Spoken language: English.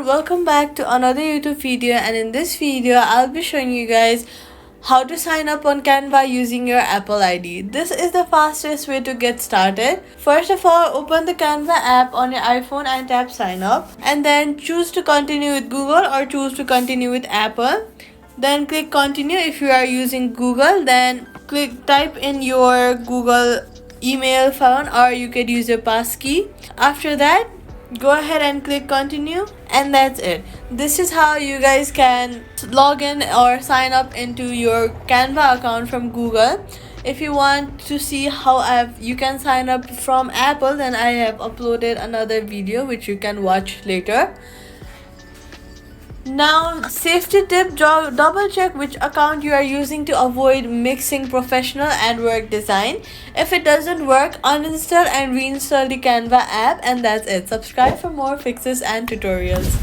everyone, welcome back to another YouTube video, and in this video I'll be showing you guys how to sign up on Canva using your Apple ID. This is the fastest way to get started. First of all, open the Canva app on your iPhone and tap sign up, and then choose to continue with Google or choose to continue with Apple. Then click continue. If you are using Google, then type in your Google email phone, or you could use your passkey. After that, go ahead and click continue, and that's it. This is how you guys can log in or sign up into your Canva account from Google. If you want to see how you can sign up from Apple, then I have uploaded another video which you can watch later. Now, safety tip, double check which account you are using to avoid mixing professional and work design. If it doesn't work, uninstall and reinstall the Canva app, and that's it. Subscribe for more fixes and tutorials.